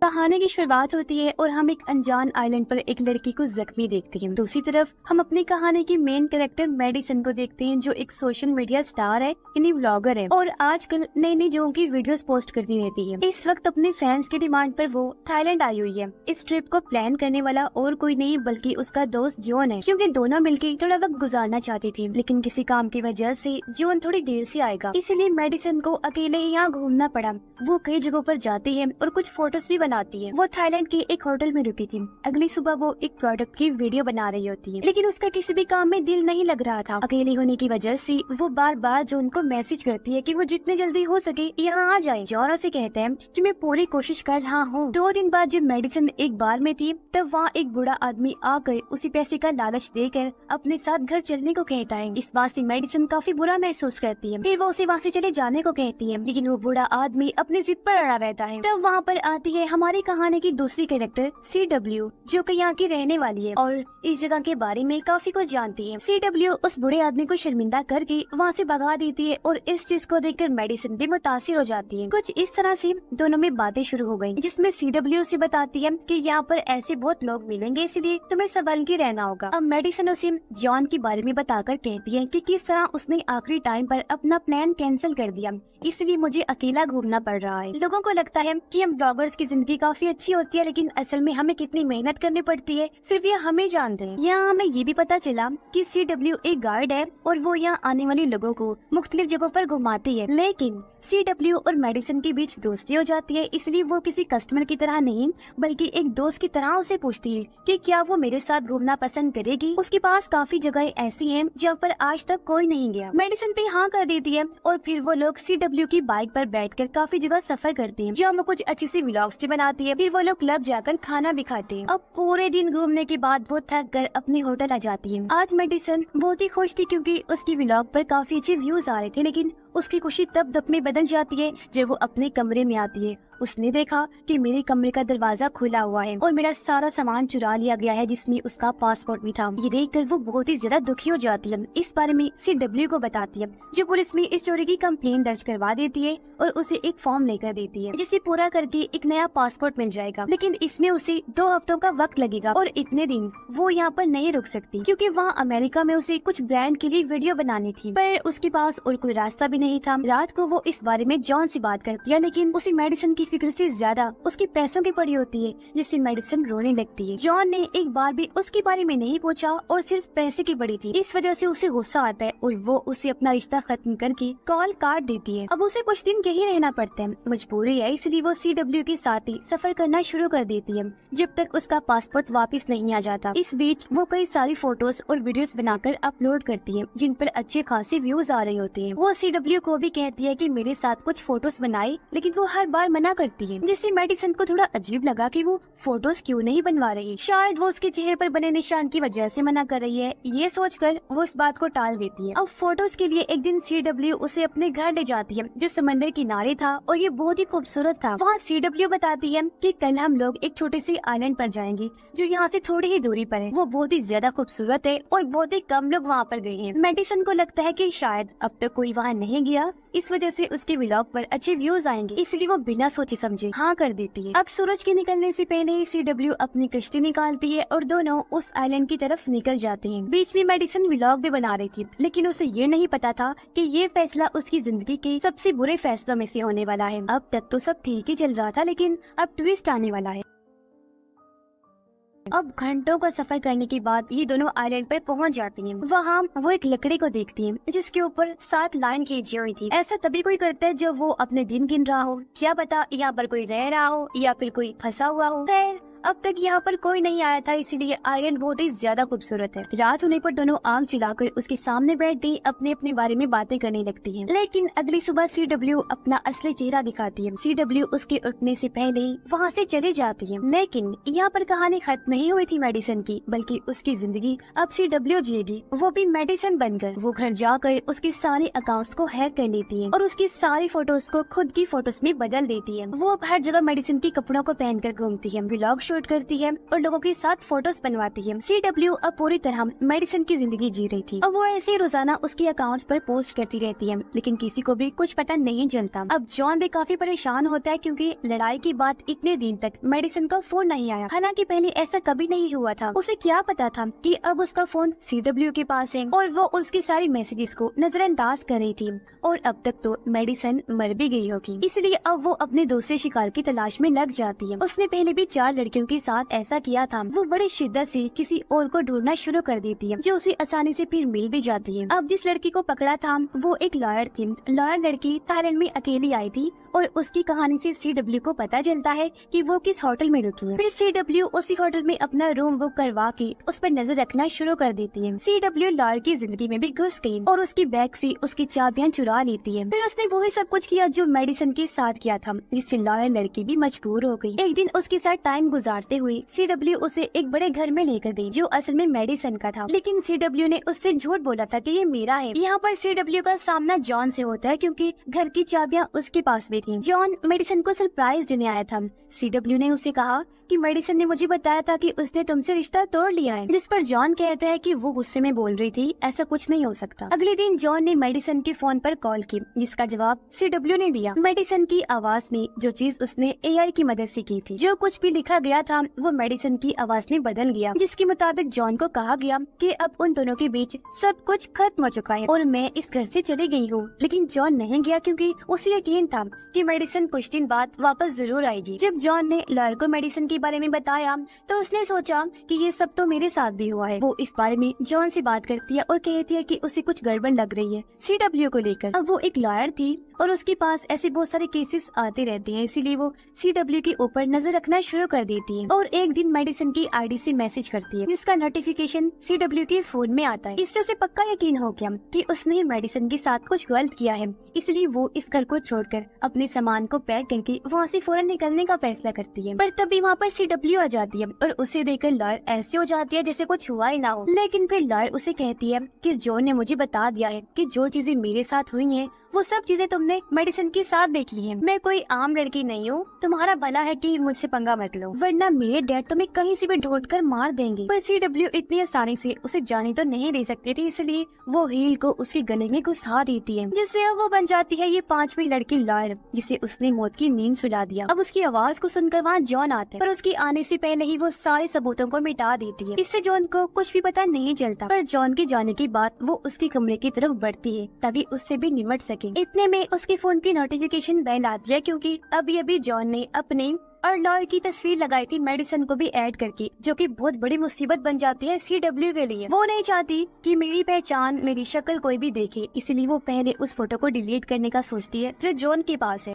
कहानी की शुरुआत होती है और हम एक अनजान आइलैंड पर एक लड़की को जख्मी देखते हैं। दूसरी तरफ हम अपनी कहानी की मेन कैरेक्टर मेडिसन को देखते हैं, जो एक सोशल मीडिया स्टार है, यानी व्लॉगर है और आजकल नई नई जगहों की वीडियोस पोस्ट करती रहती है। इस वक्त अपने फैंस की डिमांड पर वो थाईलैंड आई हुई है। इस ट्रिप को प्लान करने वाला और कोई नहीं बल्कि उसका दोस्त जॉन है, क्योंकि दोनों मिलकर थोड़ा वक्त गुजारना चाहती थी, लेकिन किसी काम की वजह से जॉन थोड़ी देर से आएगा, इसलिए मेडिसन को अकेले ही यहाँ घूमना पड़ा। वो कई जगहों पर जाती है और कुछ फोटोज भी बनाती है। वो थाईलैंड के एक होटल में रुकी थी। अगली सुबह वो एक प्रोडक्ट की वीडियो बना रही होती है, लेकिन उसका किसी भी काम में दिल नहीं लग रहा था। अकेले होने की वजह से वो बार बार जॉन को मैसेज करती है कि वो जितने जल्दी हो सके यहाँ आ जाए। जॉन उसे कहते हैं कि मैं पूरी कोशिश कर रहा हूँ। 2 दिन बाद जब मेडिसन एक बार में थी तब वहाँ एक बूढ़ा आदमी आकर उसी पैसे का लालच देकर अपने साथ घर चलने को कहता है। इस बात से मेडिसन काफी बुरा महसूस करती है। फिर वो उसे वहाँ से चले जाने को कहती है, लेकिन वो बूढ़ा आदमी अपनी जिद पर अड़ा रहता है। तब वहाँ पर आती है हमारी कहानी की दूसरी कैरेक्टर CW, जो कि यहाँ की रहने वाली है और इस जगह के बारे में काफी कुछ जानती है। CW उस बूढ़े आदमी को शर्मिंदा करके वहाँ से भगा देती है और इस चीज को देखकर मेडिसन भी मुतासिर हो जाती है। कुछ इस तरह से दोनों में बातें शुरू हो गयी, जिसमें CW से बताती है कि यहाँ पर ऐसे बहुत लोग मिलेंगे, इसलिए तुम्हें संभल के रहना होगा। अब मेडिसन उसे जॉन के बारे में बताकर कहती है कि किस तरह उसने आखिरी टाइम पर अपना प्लान कैंसिल कर दिया, इसलिए मुझे अकेला घूमना पड़ रहा है। लोगों को लगता है कि हम ब्लॉगर्स की जिंदगी काफी अच्छी होती है, लेकिन असल में हमें कितनी मेहनत करनी पड़ती है सिर्फ ये हमें जानते हैं। यहाँ हमें ये भी पता चला कि CW एक गाइड है और वो यहाँ आने वाले लोगों को मुख्तलिफ जगहों पर घुमाती है, लेकिन CW और मेडिसन के बीच दोस्ती हो जाती है, इसलिए वो किसी कस्टमर की तरह नहीं बल्कि एक दोस्त की तरह उसे पूछती है कि क्या वो मेरे साथ घूमना पसंद करेगी। उसके पास काफी जगह ऐसी हैं जहाँ पर आज तक कोई नहीं गया। मेडिसन भी हाँ कर देती है और फिर वो लोग CW की बाइक पर बैठकर काफी जगह सफर करते हैं, जहाँ वो कुछ अच्छी सी व्लॉग्स भी बनाती है। फिर वो लोग क्लब जाकर खाना भी खाते हैं। अब पूरे दिन घूमने के बाद वो थक कर अपने होटल आ जाती है। आज मेडिसन बहुत ही खुश थी क्योंकि उसकी व्लॉग पर काफी अच्छे व्यूज आ रहे थे, लेकिन उसकी खुशी तब दुख में बदल जाती है जब वो अपने कमरे में आती है। उसने देखा कि मेरे कमरे का दरवाजा खुला हुआ है और मेरा सारा सामान चुरा लिया गया है, जिसमें उसका पासपोर्ट भी था। ये देखकर वो बहुत ही ज्यादा दुखी हो जाती है। इस बारे में CW को बताती है, जो पुलिस में इस चोरी की कंप्लेन दर्ज करवा देती है और उसे एक फॉर्म लेकर देती है, जिसे पूरा करके एक नया पासपोर्ट मिल जाएगा, लेकिन इसमें उसे 2 हफ्तों का वक्त लगेगा और इतने दिन वो यहाँ पर नहीं रुक सकती, क्योंकि वहाँ अमेरिका में उसे कुछ ब्रांड के लिए वीडियो बनानी थी, पर उसके पास और कोई रास्ता भी नहीं था। रात को वो इस बारे में जॉन से बात करती है, लेकिन उसे मेडिसन की फिक्र से ज्यादा उसके पैसों की पड़ी होती है, जिससे मेडिसन रोने लगती है। जॉन ने एक बार भी उसके बारे में नहीं पूछा और सिर्फ पैसे की पड़ी थी। इस वजह से उसे गुस्सा आता है और वो उसे अपना रिश्ता खत्म करके कॉल काट देती है। अब उसे कुछ दिन यहीं रहना पड़ता है, मजबूरी है, इसलिए वो CW के साथ ही सफर करना शुरू कर देती है जब तक उसका पासपोर्ट वापस नहीं आ जाता। इस बीच वो कई सारी फोटोज और वीडियोस बनाकर अपलोड करती है, जिन पर अच्छे खासे व्यूज आ रहे होते हैं। वो CW को भी कहती है कि मेरे साथ कुछ फोटोज बनाए, लेकिन वो हर बार मना करती है, जिससे मेडिसन को थोड़ा अजीब लगा कि वो फोटोज क्यों नहीं बनवा रही। शायद वो उसके चेहरे पर बने निशान की वजह से मना कर रही है। ये सोचकर वो इस बात को टाल देती है। अब फोटोज के लिए एक दिन CW उसे अपने घर ले जाती है, जो समंदर किनारे था और ये बहुत ही खूबसूरत था। वहाँ CW बताती है कि कल हम लोग एक छोटे से आइलैंड पर जाएंगे, जो यहाँ से थोड़ी ही दूरी पर है। वो बहुत ही ज्यादा खूबसूरत है और बहुत ही कम लोग वहाँ पर गए हैं। मेडिसन को लगता है कि शायद अब तक कोई वहाँ नहीं गया, इस वजह से उसके व्लॉग पर अच्छे व्यूज आएंगे, इसलिए वो बिना सोचे समझे हाँ कर देती है। अब सूरज के निकलने से पहले ही CW अपनी कश्ती निकालती है और दोनों उस आइलैंड की तरफ निकल जाते हैं। बीच में मेडिसन व्लॉग भी बना रही थी, लेकिन उसे ये नहीं पता था कि ये फैसला उसकी जिंदगी के सबसे बुरे फैसलों में से होने वाला है। अब तक तो सब ठीक ही चल रहा था, लेकिन अब ट्विस्ट आने वाला है। अब घंटों का सफर करने के बाद ये दोनों आइलैंड पर पहुंच जाती हैं। वहाँ वो एक लकड़ी को देखती हैं, जिसके ऊपर 7 लाइन खींची हुई थी। ऐसा तभी कोई करता है जब वो अपने दिन गिन रहा हो, क्या पता यहाँ पर कोई रह रहा हो या फिर कोई फंसा हुआ हो। खैर अब तक यहाँ पर कोई नहीं आया था, इसीलिए आइलैंड बहुत ही ज्यादा खूबसूरत है। रात होने पर दोनों आग जलाकर उसके सामने बैठती अपने अपने बारे में बातें करने लगती हैं। लेकिन अगली सुबह CW अपना असली चेहरा दिखाती है। CW उसके उठने से पहले वहाँ से चली जाती है। लेकिन यहाँ पर कहानी खत्म नहीं हुई थी मेडिसन की, बल्कि उसकी जिंदगी अब CW जिएगी, वो भी मेडिसन बनकर। वो घर जाकर उसके सारे अकाउंट्स को हैक कर लेती है और उसकी सारी फोटोज को खुद की फोटोज में बदल देती है। वो अब हर जगह मेडिसन के कपड़ों को पहनकर घूमती है, व्लॉग शूट करती है और लोगों के साथ फोटोज बनवाती है। CW अब पूरी तरह मेडिसन की जिंदगी जी रही थी और वो ऐसे ही रोजाना उसके अकाउंट्स पर पोस्ट करती रहती है, लेकिन किसी को भी कुछ पता नहीं चलता। अब जॉन भी काफी परेशान होता है क्योंकि लड़ाई के बाद इतने दिन तक मेडिसन का फोन नहीं आया। हालांकि पहले ऐसा कभी नहीं हुआ था। उसे क्या पता था कि अब उसका फोन CW के पास है और वो उसकी सारी मैसेजेस को नजरअंदाज कर रही थी और अब तक तो मेडिसन मर भी गई होगी। इसलिए अब वो अपने दूसरे शिकार की तलाश में लग जाती है। उसने पहले भी 4 लड़कियों के साथ ऐसा किया था। वो बड़ी शिद्दत से किसी और को ढूंढना शुरू कर देती है जो उसे आसानी से फिर मिल भी जाती है। अब जिस लड़की को पकड़ा था वो एक लॉयर थी। लॉयर लड़की थाईलैंड में अकेली आई थी और उसकी कहानी से CW को पता चलता है कि वो किस होटल में रुकी है। फिर CW उसी होटल में अपना रूम बुक करवा के उस पर नजर रखना शुरू कर देती है। CW लॉयर की जिंदगी में भी घुस गई और उसकी बैग से उसकी चाबियां चुरा लेती है। फिर उसने वही सब कुछ किया जो मेडिसन के साथ किया था, जिससे लॉयर लड़की भी मजबूर हो गई। एक दिन उसके साथ टाइम गुजारते हुए CW उसे एक बड़े घर में लेकर गई जो असल में मेडिसन का था, लेकिन CW ने उससे झूठ बोला था कि ये मेरा है। यहाँ पर CW का सामना जॉन से होता है क्योंकि घर की चाबियां उसके पास भी थी। जॉन मेडिसन को सरप्राइज देने आया था। CW ने उसे कहा कि मेडिसन ने मुझे बताया था कि उसने तुमसे रिश्ता तोड़ लिया है, जिस पर जॉन कहता है कि वो गुस्से में बोल रही थी, ऐसा कुछ नहीं हो सकता। अगले दिन जॉन ने मेडिसन के फोन पर कॉल की, जिसका जवाब CW ने दिया। मेडिसन की आवाज में जो चीज उसने AI की मदद से की थी, जो कुछ भी लिखा गया था वो मेडिसन की आवाज में बदल गया, जिसके मुताबिक जॉन को कहा गया कि अब उन दोनों के बीच सब कुछ खत्म हो चुका है और मैं इस घर से चली गई हूँ। लेकिन जॉन नहीं गया क्योंकि उसे यकीन था कि मेडिसन कुछ दिन बाद वापस जरूर आएगी। जब जॉन ने लॉयर को मेडिसन के बारे में बताया तो उसने सोचा कि ये सब तो मेरे साथ भी हुआ है। वो इस बारे में जॉन से बात करती है और कहती है कि उसे कुछ गड़बड़ लग रही है CW को लेकर। अब वो एक लॉयर थी और उसके पास ऐसे बहुत सारे केसेस आते रहते हैं, इसीलिए वो CW के ऊपर नजर रखना शुरू कर देती है और एक दिन मेडिसन की ID से मैसेज करती है, जिसका नोटिफिकेशन CW के फोन में आता है। इससे उसे पक्का यकीन हो गया कि उसने मेडिसन के साथ कुछ गलत किया है, इसलिए वो इस घर को छोड़कर अपने सामान को पैक करके वहाँ से फौरन निकलने का फैसला करती है। पर तभी वहाँ पर CW आ जाती है और उसे देखकर लॉयर ऐसे हो जाती है जैसे कुछ हुआ ही ना हो। लेकिन फिर लॉयर उसे कहती है कि जॉन ने मुझे बता दिया है कि जो चीजें मेरे साथ हुई हैं वो सब चीजें तुमने मेडिसन के साथ देख ली है। मैं कोई आम लड़की नहीं हूँ, तुम्हारा भला है कि मुझसे पंगा मत लो, वरना मेरे डैड तुम्हें कहीं से भी ढूंढ कर मार देंगे। पर CW इतनी आसानी से उसे जाने तो नहीं दे सकती थी, इसलिए वो हील को उसके गले में घुसा देती है, जिससे अब वो बन जाती है ये 5वीं लड़की लॉयर, जिसे उसने मौत की नींद सुला दिया। अब उसकी आवाज को सुनकर वहाँ जॉन आता है, पर उसके आने से पहले ही वो सारे सबूतों को मिटा देती है। इससे जॉन को कुछ भी पता नहीं चलता। पर जॉन के जाने के बाद वो उसके कमरे की तरफ बढ़ती है ताकि उससे भी निमट सके। इतने में उसके फोन की नोटिफिकेशन बेल आती है क्योंकि अभी जॉन ने अपने और लॉयर की तस्वीर लगाई थी मेडिसन को भी ऐड करके, जो कि बहुत बड़ी मुसीबत बन जाती है CW के लिए। वो नहीं चाहती कि मेरी पहचान, मेरी शक्ल कोई भी देखे, इसलिए वो पहले उस फोटो को डिलीट करने का सोचती है जो जॉन के पास है।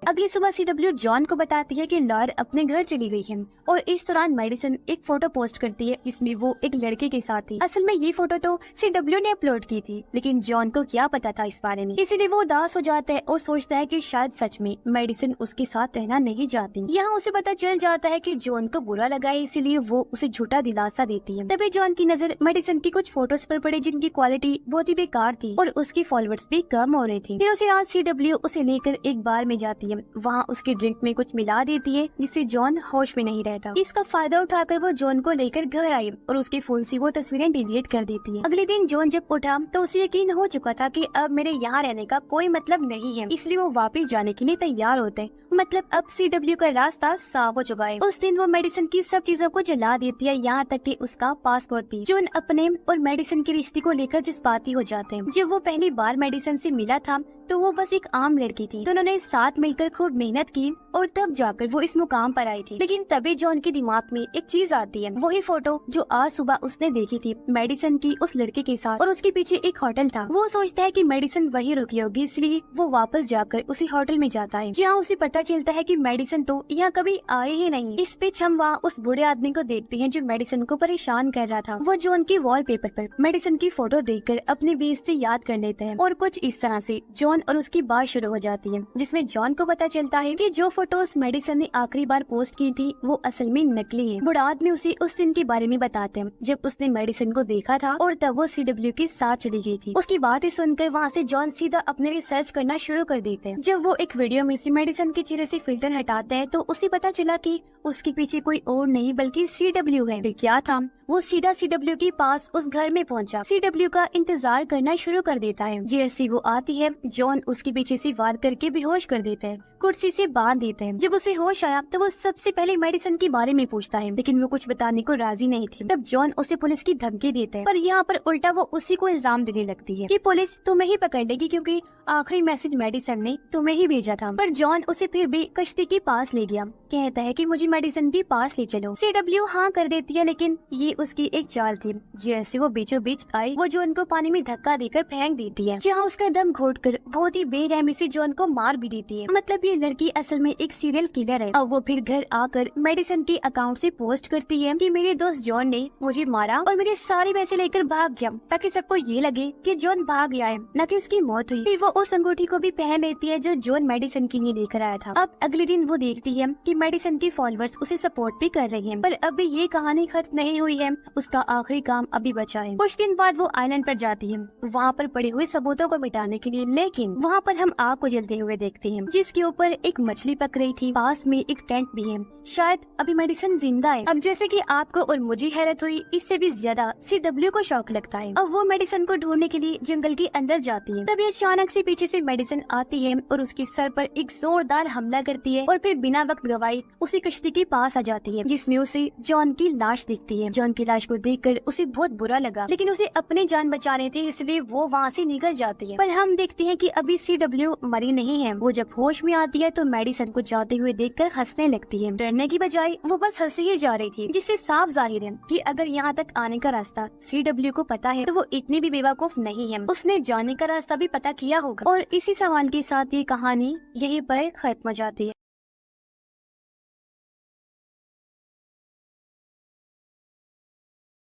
अगली सुबह CW जॉन को बताती है कि लॉयर अपने घर चली गई है और इस दौरान मेडिसन एक फोटो पोस्ट करती है जिसमें वो एक लड़के के साथ थी। असल में ये फोटो तो CW ने अपलोड की थी, लेकिन जॉन को क्या पता था इस बारे में, इसीलिए वो उदास हो जाता है और सोचता है कि शायद सच में मेडिसन उसके साथ रहना नहीं चाहती। यहाँ उसे पता चल जाता है कि जॉन को बुरा लगा है, इसीलिए वो उसे झूठा दिलासा देती है। तभी जॉन की नजर मेडिसन की कुछ फोटोज पर पड़ी जिनकी क्वालिटी बहुत ही बेकार थी और उसकी फॉलोअर्स भी कम हो रहे थे। फिर उसे आज CW उसे लेकर एक बार में जाती है। वहाँ उसके ड्रिंक में कुछ मिला देती है जिससे जॉन होश में नहीं रहता। इसका फायदा उठाकर वो जॉन को लेकर घर आई और उसके फोन से वो तस्वीरें डिलीट कर देती है। अगले दिन जॉन जब उठा तो उसे यकीन हो चुका था कि अब मेरे यहाँ रहने का कोई मतलब नहीं है, इसलिए वो वापस जाने के लिए तैयार होते हैं। मतलब अब CW का रास्ता साफ हो चुका है। उस दिन वो मेडिसन की सब चीजों को जला देती है, यहाँ तक कि उसका पासपोर्ट भी। जॉन अपने और मेडिसन के रिश्ते को लेकर जज्बाती हो जाते हैं। जब वो पहली बार मेडिसन से मिला था तो वो बस एक आम लड़की थी, तो उन्होंने साथ मिलकर खूब मेहनत की और तब जाकर वो इस मुकाम पर आई थी। लेकिन तभी जॉन के दिमाग में एक चीज आती है, वही फोटो जो आज सुबह उसने देखी थी मेडिसन की उस लड़के के साथ, और उसके पीछे एक होटल था। वो सोचता है कि मेडिसन वहीं रुकी होगी, इसलिए वो वापस जाकर उसी होटल में जाता है, जहाँ उसे पता चलता है कि मेडिसन तो यहाँ कभी आए ही नहीं। इस बीच हम वहाँ उस बूढ़े आदमी को देखते हैं जो मेडिसन को परेशान कर रहा था। वो जॉन के वॉलपेपर पर मेडिसन की फोटो देखकर अपनी बेइज्जती याद कर लेते हैं और कुछ इस तरह से जॉन और उसकी बात शुरू हो जाती है, जिसमें जॉन को पता चलता है कि जो फोटोज मेडिसन ने आखिरी बार पोस्ट की थी वो असल में नकली है। बुढ़ा आदमी उसे उस दिन के बारे में बताते हैं जब उसने मेडिसन को देखा था और तब वो CW के साथ चली गई थी। उसकी बातें सुनकर वहाँ से जॉन सीधा अपने लिए सर्च करना शुरू कर देते हैं। जब वो एक वीडियो में से मेडिसन के चेहरे से फिल्टर हटाते हैं तो उसे पता चला कि उसके पीछे कोई और नहीं बल्कि CW है। फिर क्या था, वो सीधा CW के पास उस घर में पहुंचा। CW का इंतजार करना शुरू कर देता है। जैसे वो आती है जॉन उसके पीछे से वार करके बेहोश कर देता है, कुर्सी से बांध देता है। जब उसे होश आया तो वो सबसे पहले मेडिसन के बारे में पूछता है, लेकिन वो कुछ बताने को राजी नहीं थी। तब जॉन उसे पुलिस की धमकी देता है, पर यहाँ पर उल्टा वो उसी को इल्जाम देने लगती है कि पुलिस तुम्हें ही पकड़ लेगी क्योंकि आखिरी मैसेज मेडिसन ने तुम्हें ही भेजा था। पर जॉन उसे फिर भी कश्ती के पास ले गया, कहता है कि मुझे मेडिसन के पास ले चलो। CW हाँ कर देती है, लेकिन ये उसकी एक चाल थी। जैसे वो बीचों बीच आई वो जॉन को पानी में धक्का देकर फेंक देती है, जहाँ उसका दम घोटकर बहुत ही बेरहमी से जॉन को मार भी देती है। मतलब ये लड़की असल में एक सीरियल किलर है। अब वो फिर घर आकर मेडिसन के अकाउंट से पोस्ट करती है कि मेरे दोस्त जॉन ने मुझे मारा और मेरे सारे पैसे लेकर भाग गया, ताकि सबको ये लगे कि जॉन भाग गया है, न कि उसकी मौत हुई। फिर वो उस अंगूठी को भी पहन लेती है जो जॉन मेडिसन के लिए लेकर आया था। अब अगले दिन वो देखती है कि मेडिसन के फॉलोअर्स उसे सपोर्ट भी कर रही हैं, पर अभी ये कहानी खत्म नहीं हुई है। उसका आखिरी काम अभी बचा है। कुछ दिन बाद वो आइलैंड पर जाती है, वहाँ पर पड़े हुए सबूतों को मिटाने के लिए, लेकिन वहाँ पर हम आग को जलते हुए देखते हैं जिसके ऊपर एक मछली पक रही थी। पास में एक टेंट भी है, शायद अभी मेडिसन जिंदा है। अब जैसे कि आपको और मुझे हैरत हुई, इससे भी ज्यादा CW को शौक लगता है। अब वो मेडिसन को ढूंढने के लिए जंगल के अंदर जाती है। तभी अचानक से पीछे से मेडिसन आती है और उसके सर पर एक जोरदार हमला करती है और फिर बिना वक्त गवाए उसी कश्ती के पास आ जाती है, जिसमें उसे जॉन की लाश दिखती है। जॉन की लाश को देखकर उसे बहुत बुरा लगा, लेकिन उसे अपनी जान बचाने थी, इसलिए वो वहाँ से निकल जाती है। पर हम देखते हैं कि अभी CW मरी नहीं है। वो जब होश में आती है तो मेडिसन को जाते हुए देखकर हंसने लगती है। डरने की बजाय वो बस हंसी ही जा रही थी, जिससे साफ जाहिर है कि अगर यहाँ तक आने का रास्ता CW को पता है तो वो इतनी भी बेवकूफ नहीं है, उसने जाने का रास्ता भी पता किया होगा। और इसी सवाल के साथ ये कहानी यहीं पर खत्म हो जाती है।